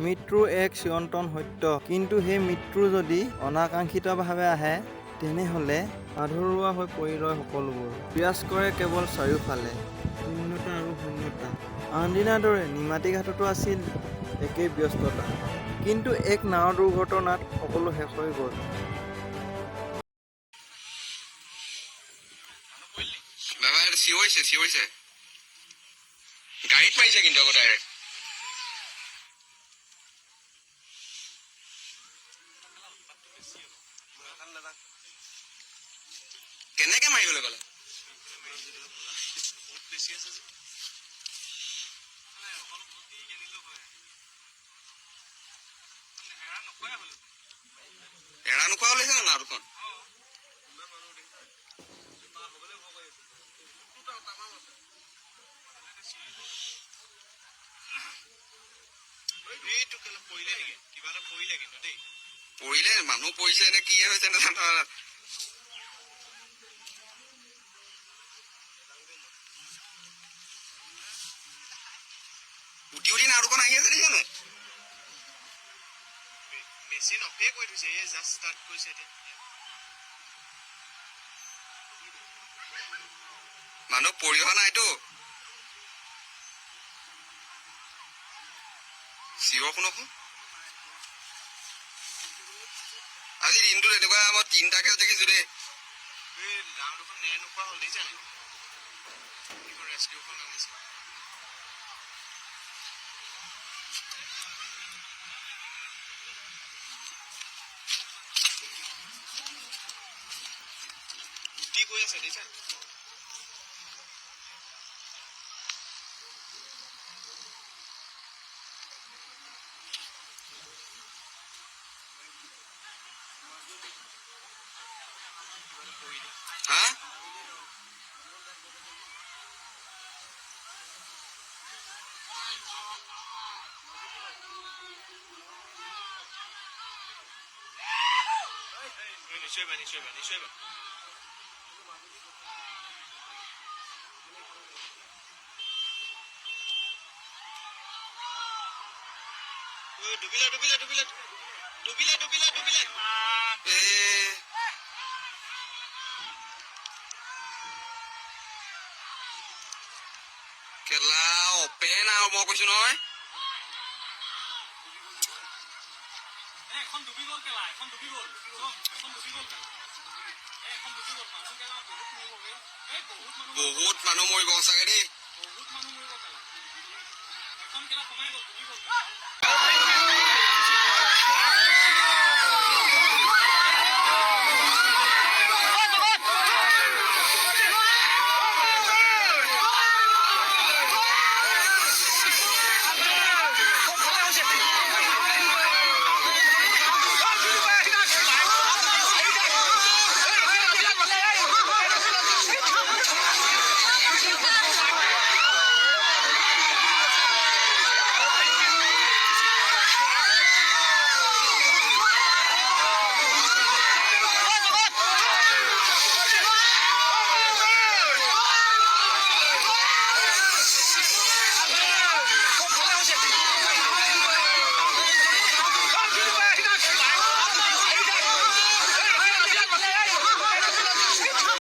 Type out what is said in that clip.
মৃত্যু এক চিৰন্তন সত্য, কিন্তু সেই মৃত্যু যদি অনাকাংক্ষিতভাৱে আহে তেনেহ'লে আধৰুৱা হৈ পৰি ৰয় সকলোবোৰ। বিৰাজ কৰে কেৱল চাৰিওফালে শূন্যতা আৰু শূন্যতা। আনদিনাৰ দৰে নিমাতী ঘাটতো আছিল একেই ব্যস্ততা, কিন্তু এক নাও দুৰ্ঘটনাত সকলো শেষ হৈ গ'ল। চিঞৰিছে গাড়ীত মাৰিছে কিন্তু আকৌ ডাইৰেক্ট। কেনেকে মাৰিবলৈ গ'লে? এৰা নোখোৱা হলেছে না নাওখন। পৰিলে মানুহ পৰিছে নে কি হৈছে নাজানো। উঠি উঠি নাওখন আহি আছে দেখিছানে? মেচিন অফে কৰি থৈছে, এই জাষ্ট ষ্টাৰ্ট কৰিছে এতিয়া। মানুহ পৰি অহা নাইতো। চিঞৰ শুনকো। আজি দিনটোত এনেকুৱা মই 3টাকে দেখিছো দেই। নাও দুখন নেৰ নোখোৱা হ'ল দেখিছানে? ৰেস্কিউখন আনিছে। উঠি গৈ আছে দেখিছা? হা? নিশ্চয় বা। ডুবিলে। কেলা অপেন আৰু মই কৈছো নহয়। বহুত মানুহ মৰিব সঁচাকে দেই।